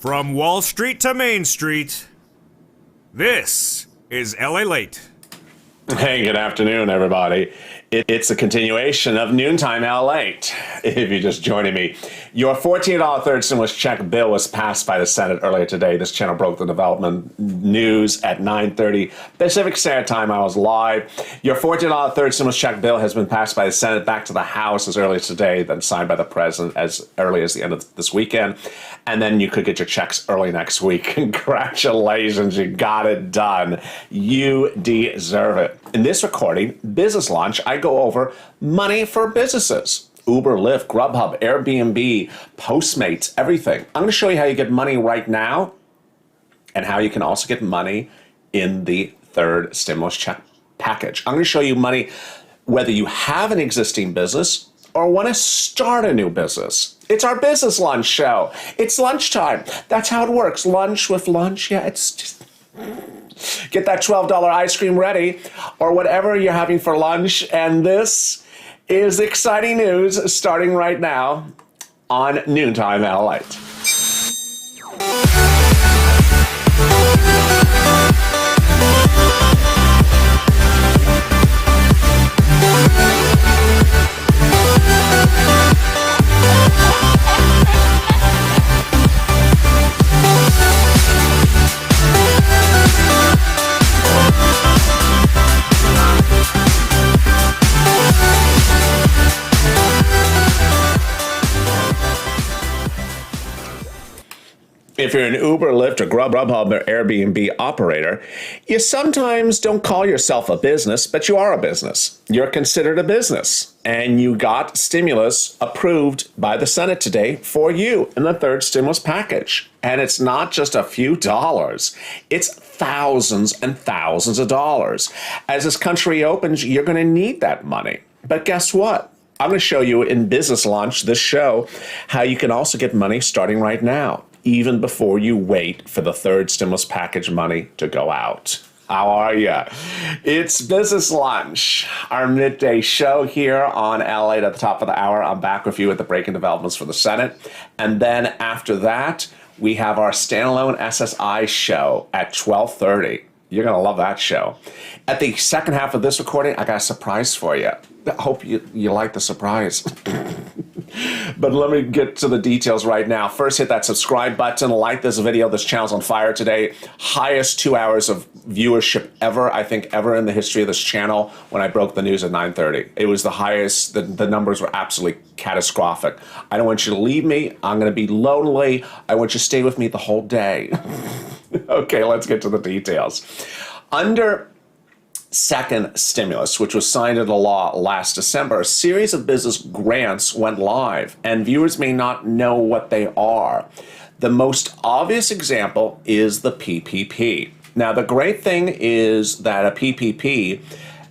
From Wall Street to Main Street, this is Lalate. Hey, good afternoon, everybody. It's a continuation of Noontime Lalate, if you're just joining me. Your $14 third stimulus check bill was passed by the Senate earlier today. This channel broke the development news at 9:30 Pacific Standard Time. I was live. Your $14 third stimulus check bill has been passed by the Senate back to the House as early as today, then signed by the President as early as the end of this weekend. And then you could get your checks early next week. Congratulations, you got it done. You deserve it. In this recording, Business Lunch, I go over money for businesses. Uber, Lyft, Grubhub, Airbnb, Postmates, everything. I'm going to show you how you get money right now and how you can also get money in the third stimulus check package. I'm going to show you money whether you have an existing business or want to start a new business. It's our Business Lunch show. It's lunchtime. That's how it works. Lunch with lunch. Yeah, it's just... Get that $12 ice cream ready or whatever you're having for lunch. And this is exciting news starting right now on Noontime Lalate. If you're an Uber, Lyft, or Grubhub, or Airbnb operator, you sometimes don't call yourself a business, but you are a business. You're considered a business, and you got stimulus approved by the Senate today for you in the third stimulus package. And it's not just a few dollars. It's thousands and thousands of dollars. As this country opens, you're going to need that money. But guess what? I'm going to show you in Business Lunch, this show, how you can also get money starting right now, even before you wait for the third stimulus package money to go out. How are you? It's Business Lunch, our midday show here on LA at the top of the hour. I'm back with you with the breaking developments for the Senate. And then after that, we have our standalone SSI show at 12:30. You're going to love that show. At the second half of this recording, I got a surprise for you. I hope you like the surprise. But let me get to the details right now. First, hit that subscribe button, like this video. This channel's on fire today. Highest 2 hours of viewership ever, I think, ever in the history of this channel when I broke the news at 9:30. It was the highest. The numbers were absolutely catastrophic. I don't want you to leave me. I'm going to be lonely. I want you to stay with me the whole day. Okay, let's get to the details. Under second stimulus, which was signed into law last December, a series of business grants went live, and viewers may not know what they are. The most obvious example is the PPP. Now, the great thing is that a PPP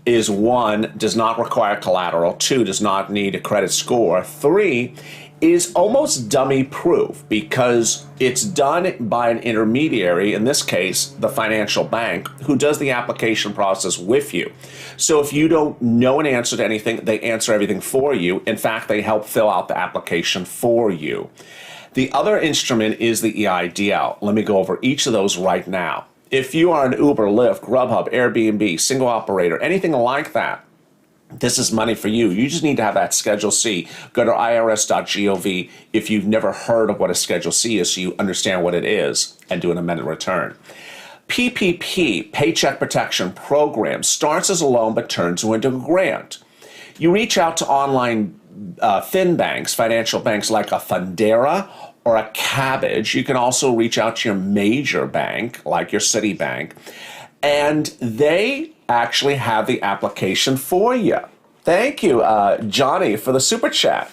is, one, does not require collateral, two, does not need a credit score, three, is almost dummy-proof because it's done by an intermediary, in this case, the financial bank, who does the application process with you. So if you don't know an answer to anything, they answer everything for you. In fact, they help fill out the application for you. The other instrument is the EIDL. Let me go over each of those right now. If you are an Uber, Lyft, Grubhub, Airbnb, single operator, anything like that, this is money for you. You just need to have that Schedule C. Go to irs.gov if you've never heard of what a Schedule C is so you understand what it is and do an amended return. PPP, Paycheck Protection Program, starts as a loan but turns into a grant. You reach out to online fin banks, financial banks like a Fundera or a Cabbage. You can also reach out to your major bank like your Citibank, and they actually have the application for you. Thank you, Johnny, for the super chat.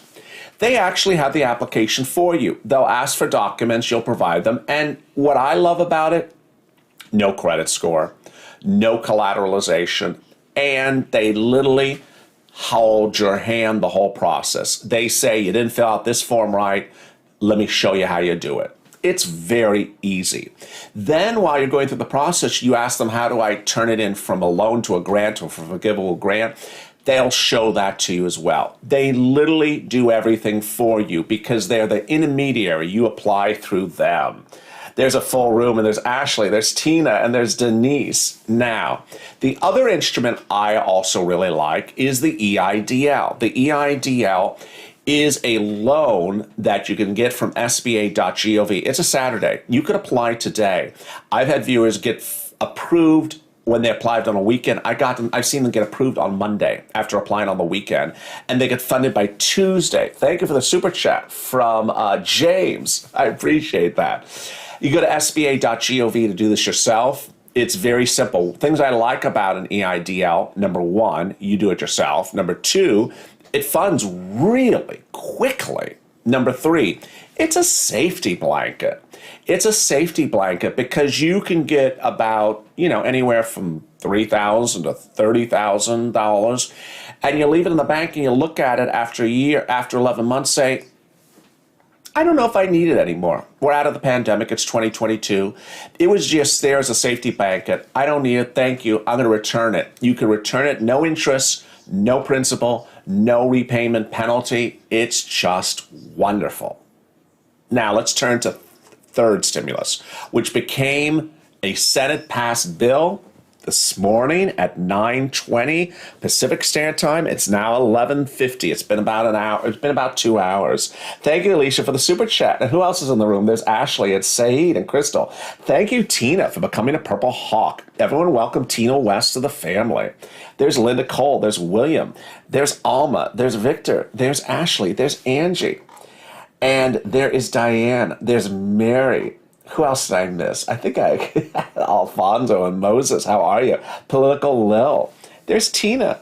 They actually have the application for you. They'll ask for documents, you'll provide them, and what I love about it, no credit score, no collateralization, and they literally hold your hand the whole process. They say, you didn't fill out this form right, let me show you how you do it. It's very easy. Then while you're going through the process, you ask them, how do I turn it in from a loan to a grant or from a forgivable grant? they'll show that to you as well. They literally do everything for you because they're the intermediary. You apply through them. There's a full room, and there's Ashley, there's Tina, and there's Denise. Now, the other instrument I also really like is the EIDL. The EIDL is a loan that you can get from SBA.gov. It's a Saturday. You could apply today. I've had viewers get approved when they applied on a weekend. I've seen them get approved on Monday after applying on the weekend, and they get funded by Tuesday. Thank you for the super chat from James. I appreciate that. You go to SBA.gov to do this yourself. It's very simple. Things I like about an EIDL: number one, you do it yourself. Number two, it funds really quickly. Number three, it's a safety blanket. It's a safety blanket because you can get about, anywhere from $3,000 to $30,000, and you leave it in the bank and you look at it after a year, after 11 months, say, I don't know if I need it anymore. We're out of the pandemic. It's 2022. It was just there as a safety blanket. I don't need it. Thank you. I'm going to return it. You can return it. No interest, no principal, no repayment penalty. It's just wonderful. Now let's turn to third stimulus, which became a Senate-passed bill this morning at 9:20 Pacific Standard Time. It's now 11:50. It's been about an hour. It's been about 2 hours. Thank you, Alicia, for the super chat. And who else is in the room? There's Ashley, it's Saeed, and Crystal. Thank you, Tina, for becoming a Purple Hawk. Everyone welcome Tina West to the family. There's Linda Cole. There's William. There's Alma. There's Victor. There's Ashley. There's Angie. And there is Diane. There's Mary. Who else did I miss? I think Alfonso and Moses. How are you? Political Lil. There's Tina.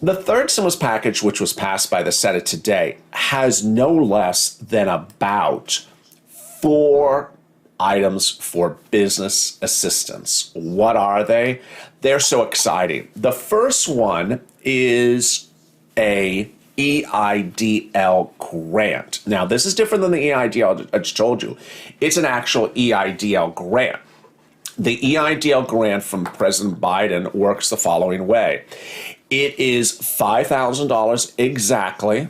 The third stimulus package, which was passed by the Senate today, has no less than about 4 items for business assistance. What are they? They're so exciting. The first one is a EIDL grant. Now, this is different than the EIDL I just told you. It's an actual EIDL grant. The EIDL grant from President Biden works the following way. It is $5,000 exactly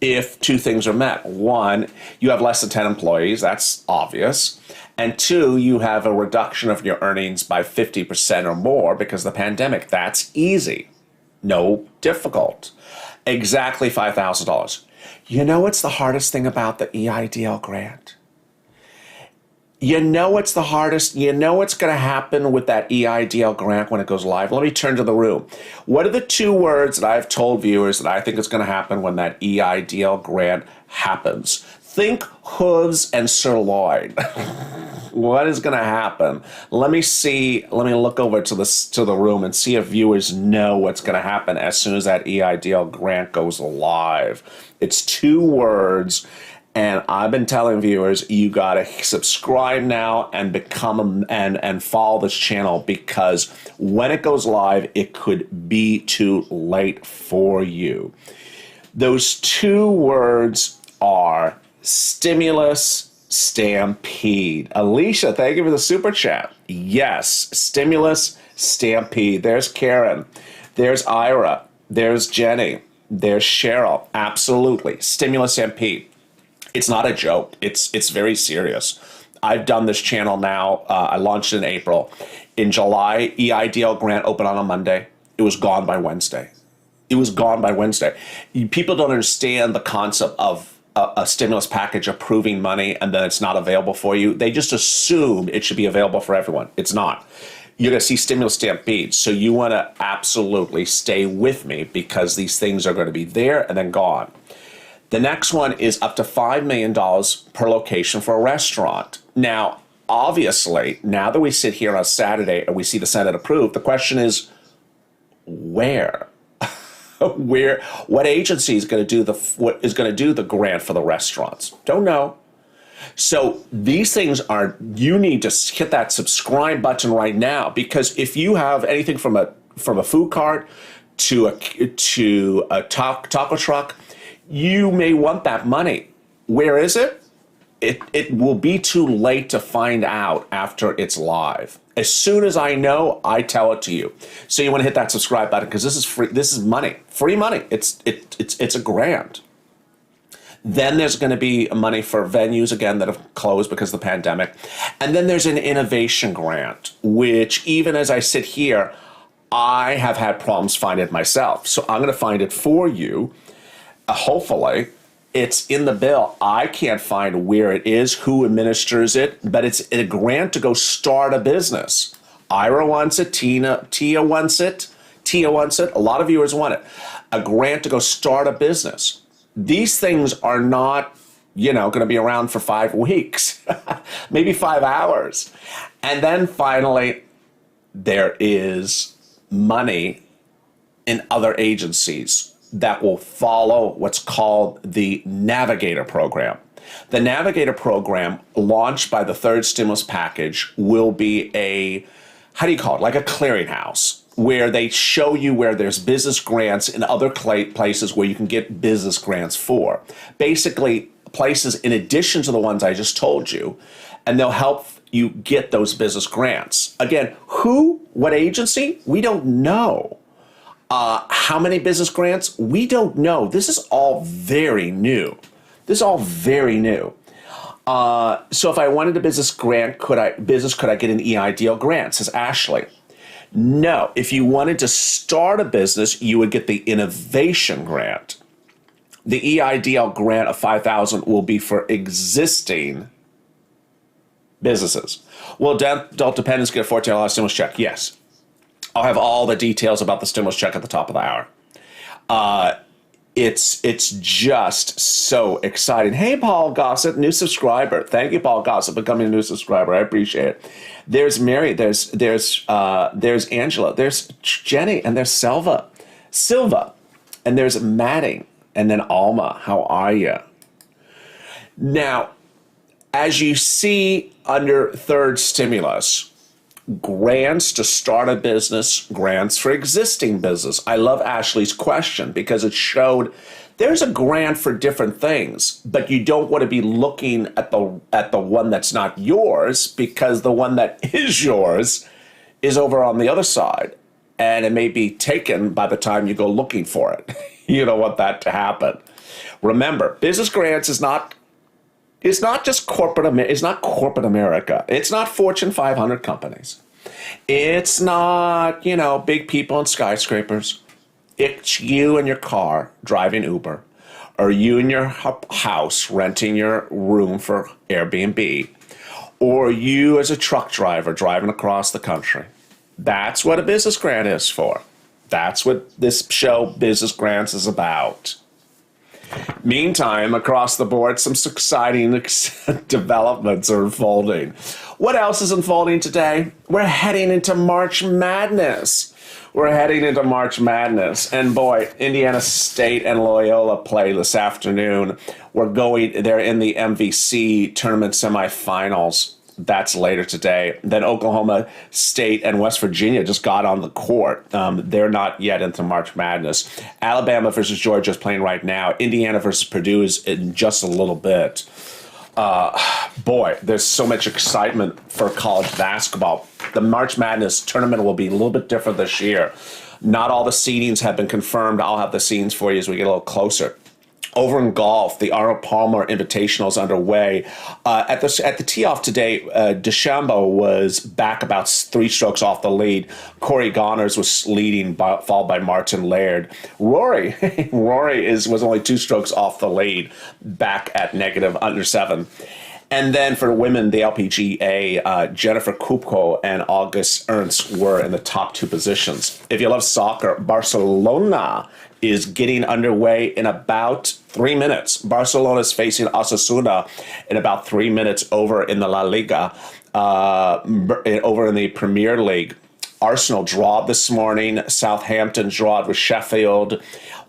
if 2 things are met. 1, you have less than 10 employees. That's obvious. And 2, you have a reduction of your earnings by 50% or more because of the pandemic. That's easy. No difficult. Exactly $5,000. You know what's the hardest thing about the EIDL grant? You know what's the hardest? You know what's going to happen with that EIDL grant when it goes live? Let me turn to the room. What are the 2 words that I've told viewers that I think is going to happen when that EIDL grant happens? Think hooves and sirloin. What is going to happen? Let me look over to the room and see if viewers know what's going to happen as soon as that EIDL grant goes live. It's 2 words, and I've been telling viewers you got to subscribe now and become and follow this channel because when it goes live, it could be too late for you. Those 2 words are stimulus stampede. Alicia, thank you for the super chat. Yes, stimulus stampede. There's Karen. There's Ira. There's Jenny. There's Cheryl. Absolutely. Stimulus stampede. It's not a joke. It's very serious. I've done this channel now. I launched in April. In July, EIDL grant opened on a Monday. It was gone by Wednesday. It was gone by Wednesday. People don't understand the concept of a stimulus package approving money and then it's not available for you. They just assume it should be available for everyone. It's not. You're going to see stimulus stampedes. So you want to absolutely stay with me because these things are going to be there and then gone. The next one is up to $5 million per location for a restaurant. Now, obviously, now that we sit here on Saturday and we see the Senate approved, the question is, where? What agency is going to do the grant for the restaurants? Don't know. So these things you need to hit that subscribe button right now because if you have anything from a food cart to a taco truck, you may want that money. Where is it? It will be too late to find out after it's live. As soon as I know, I tell it to you. So you want to hit that subscribe button because this is free. This is money, free money. It's a grant. Then there's going to be money for venues, again, that have closed because of the pandemic. And then there's an innovation grant, which even as I sit here, I have had problems finding it myself. So I'm going to find it for you. Hopefully, it's in the bill. I can't find where it is, who administers it, but it's a grant to go start a business. Ira wants it. Tia wants it. Tia wants it. A lot of viewers want it. A grant to go start a business. These things are not, going to be around for 5 weeks, maybe 5 hours. And then finally, there is money in other agencies that will follow what's called the Navigator program. The Navigator program, launched by the third stimulus package, will be like a clearinghouse, where they show you where there's business grants in other places where you can get business grants for. Basically, places in addition to the ones I just told you, and they'll help you get those business grants. Again, what agency? We don't know. How many business grants? We don't know. This is all very new. So if I wanted a business grant, could I get an EIDL grant, says Ashley. No, if you wanted to start a business, you would get the innovation grant. The EIDL grant of $5,000 will be for existing businesses. Will adult dependents get a $14 stimulus check? Yes. I'll have all the details about the stimulus check at the top of the hour. It's just so exciting. Hey, Paul Gossett, new subscriber. Thank you, Paul Gossett, for becoming a new subscriber. I appreciate it. There's Mary. There's Angela. There's Jenny, and there's Silva, and there's Maddie, and then Alma. How are you? Now, as you see under third stimulus, grants to start a business, grants for existing business. I love Ashley's question because it showed there's a grant for different things, but you don't want to be looking at the one that's not yours, because the one that is yours is over on the other side, and it may be taken by the time you go looking for it. You don't want that to happen. Remember, business grants is not just corporate. It's not corporate America. It's not Fortune 500 companies. It's not, big people in skyscrapers. It's you in your car driving Uber, or you in your house renting your room for Airbnb, or you as a truck driver driving across the country. That's what a business grant is for. That's what this show, Business Grants, is about. Meantime, across the board, some exciting developments are unfolding. What else is unfolding today? We're heading into March Madness. And boy, Indiana State and Loyola play this afternoon. They're in the MVC tournament semifinals. That's later today. Then Oklahoma State and West Virginia just got on the court. They're not yet into March Madness. Alabama versus Georgia is playing right now. Indiana versus Purdue is in just a little bit. Boy, there's so much excitement for college basketball. The March Madness tournament will be a little bit different this year. Not all the seedings have been confirmed. I'll have the seedings for you as we get a little closer. Over in golf, the Arnold Palmer Invitational is underway. At the tee-off today, DeChambeau was back about 3 strokes off the lead. Corey Connors was leading, followed by Martin Laird. Rory was only 2 strokes off the lead, back at under 7. And then for women, the LPGA, Jennifer Kupko and August Ernst were in the top 2 positions. If you love soccer, Barcelona is getting underway in about 3 minutes. Barcelona is facing Osasuna in about 3 minutes over in the La Liga, over in the Premier League. Arsenal drawed this morning. Southampton drawed with Sheffield.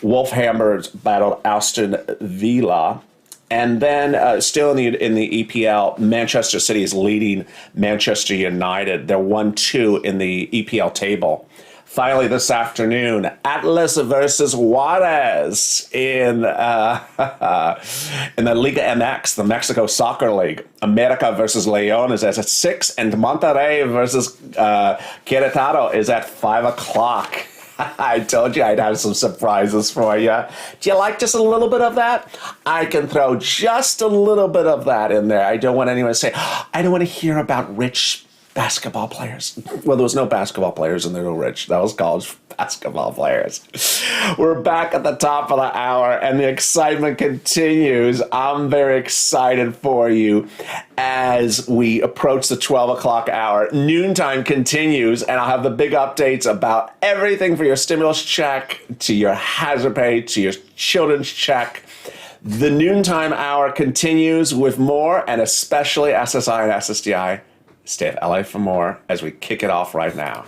Wolfhammer battled Aston Villa. And then still in the EPL, Manchester City is leading Manchester United. They're 1-2 in the EPL table. Finally, this afternoon, Atlas versus Juarez in in the Liga MX, the Mexico Soccer League. America versus León is at 6, and Monterrey versus Querétaro is at 5 o'clock. I told you I'd have some surprises for you. Do you like just a little bit of that? I can throw just a little bit of that in there. I don't want anyone to say, I don't want to hear about rich basketball players. Well, there was no basketball players and they're no rich. That was college basketball players. We're back at the top of the hour and the excitement continues. I'm very excited for you as we approach the 12 o'clock hour. Noontime continues, and I'll have the big updates about everything for your stimulus check, to your hazard pay, to your children's check. The Noontime hour continues with more, and especially SSI and SSDI. Stay at LA for more as we kick it off right now.